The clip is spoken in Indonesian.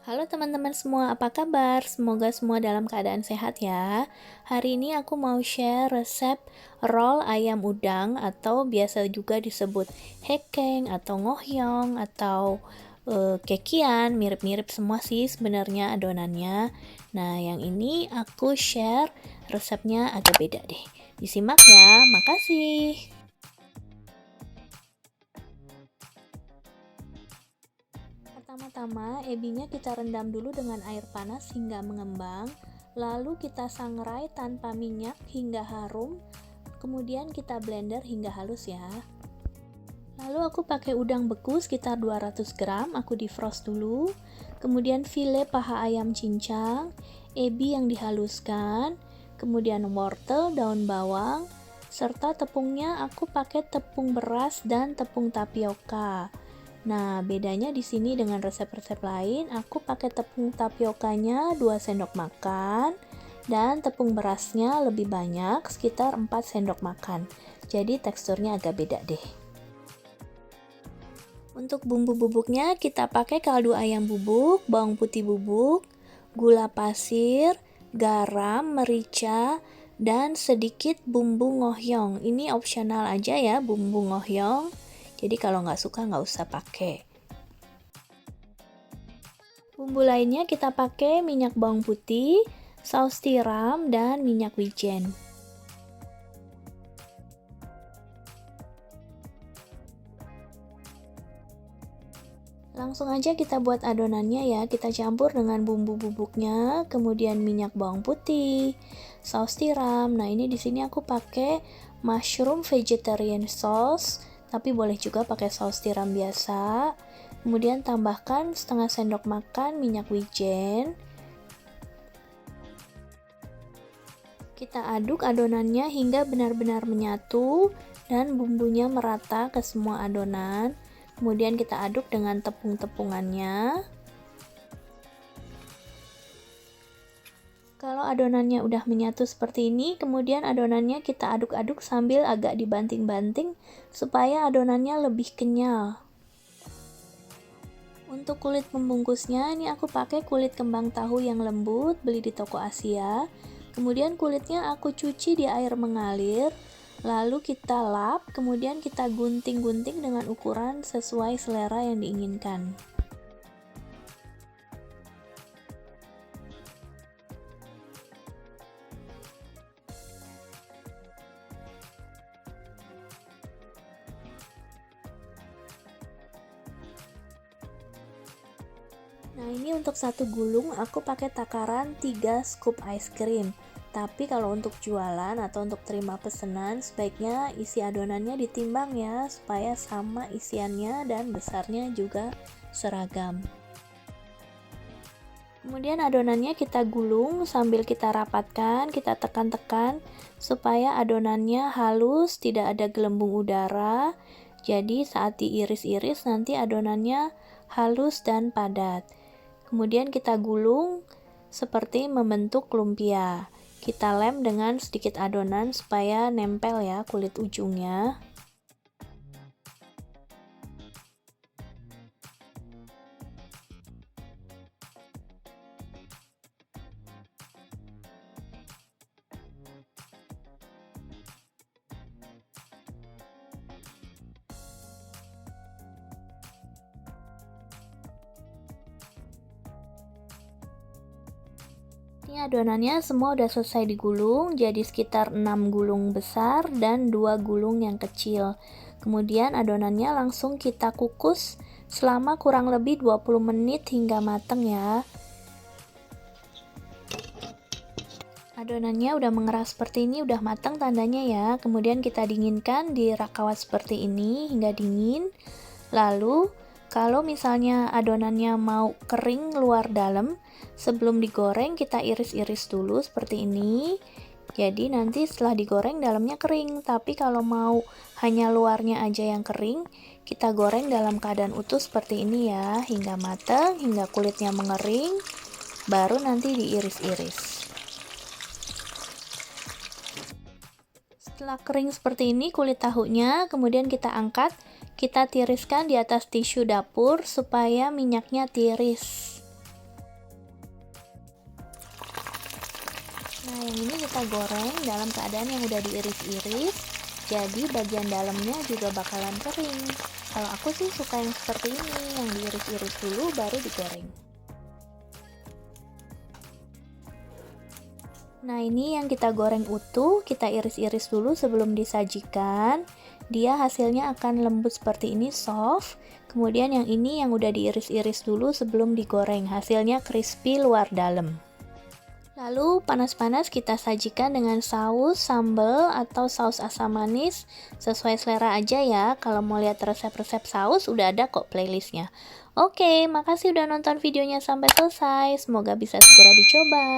Halo teman-teman semua, apa kabar? Semoga semua dalam keadaan sehat ya. Hari ini aku mau share resep roll ayam udang atau biasa juga disebut hekeng atau ngohyong atau kekian, mirip-mirip semua sih sebenarnya adonannya. Nah, yang ini aku share resepnya agak beda deh. Disimak ya, makasih. Pertama-tama, ebinya kita rendam dulu dengan air panas hingga mengembang, lalu kita sangrai tanpa minyak hingga harum, kemudian kita blender hingga halus ya. Lalu aku pakai udang beku sekitar 200 gram, aku defrost dulu, kemudian file paha ayam cincang, ebi yang dihaluskan, kemudian wortel, daun bawang, serta tepungnya aku pakai tepung beras dan tepung tapioka. Nah, bedanya di sini dengan resep-resep lain, aku pakai tepung tapiokanya 2 sendok makan dan tepung berasnya lebih banyak, sekitar 4 sendok makan. Jadi teksturnya agak beda deh. Untuk bumbu bubuknya kita pakai kaldu ayam bubuk, bawang putih bubuk, gula pasir, garam, merica, dan sedikit bumbu ngohyong. Ini opsional aja ya bumbu ngohyong. Jadi kalau nggak suka nggak usah pakai. Bumbu lainnya kita pakai minyak bawang putih, saus tiram, dan minyak wijen. Langsung aja kita buat adonannya ya. Kita campur dengan bumbu bubuknya, kemudian minyak bawang putih, saus tiram. Nah, ini di sini aku pakai mushroom vegetarian sauce, tapi boleh juga pakai saus tiram biasa. Kemudian tambahkan setengah sendok makan minyak wijen. Kita aduk adonannya hingga benar-benar menyatu dan bumbunya merata ke semua adonan. Kemudian kita aduk dengan tepung-tepungannya. Kalau adonannya udah menyatu seperti ini, kemudian adonannya kita aduk-aduk sambil agak dibanting-banting supaya adonannya lebih kenyal. Untuk kulit pembungkusnya, ini aku pakai kulit kembang tahu yang lembut, beli di toko Asia. Kemudian kulitnya aku cuci di air mengalir, lalu kita lap, kemudian kita gunting-gunting dengan ukuran sesuai selera yang diinginkan. Nah, ini untuk satu gulung aku pakai takaran 3 scoop ice cream. Tapi kalau untuk jualan atau untuk terima pesanan, sebaiknya isi adonannya ditimbang ya, supaya sama isiannya dan besarnya juga seragam. Kemudian adonannya kita gulung sambil kita rapatkan, kita tekan-tekan supaya adonannya halus, tidak ada gelembung udara. Jadi saat diiris-iris nanti adonannya halus dan padat. Kemudian kita gulung seperti membentuk lumpia. Kita lem dengan sedikit adonan supaya nempel ya kulit ujungnya. Ini adonannya semua udah selesai digulung, jadi sekitar 6 gulung besar dan 2 gulung yang kecil. Kemudian adonannya langsung kita kukus selama kurang lebih 20 menit hingga mateng ya. Adonannya udah mengeras seperti ini, udah matang tandanya ya. Kemudian kita dinginkan di rak kawat seperti ini hingga dingin. Lalu kalau misalnya adonannya mau kering luar dalam, sebelum digoreng kita iris-iris dulu seperti ini. Jadi nanti setelah digoreng dalamnya kering. Tapi kalau mau hanya luarnya aja yang kering, kita goreng dalam keadaan utuh seperti ini ya, hingga matang, hingga kulitnya mengering, baru nanti diiris-iris. Setelah kering seperti ini kulit tahunya, kemudian kita angkat, kita tiriskan di atas tisu dapur supaya minyaknya tiris. Nah, yang ini kita goreng dalam keadaan yang udah diiris-iris, jadi bagian dalamnya juga bakalan kering. Kalau aku sih suka yang seperti ini, yang diiris-iris dulu baru digoreng. Nah, ini yang kita goreng utuh, kita iris-iris dulu sebelum disajikan. Dia hasilnya akan lembut seperti ini, soft. Kemudian yang ini yang udah diiris-iris dulu sebelum digoreng, hasilnya crispy luar dalam. Lalu panas-panas kita sajikan dengan saus sambal atau saus asam manis, sesuai selera aja ya. Kalau mau lihat resep-resep saus udah ada kok playlistnya. Oke, makasih udah nonton videonya sampai selesai, semoga bisa segera dicoba.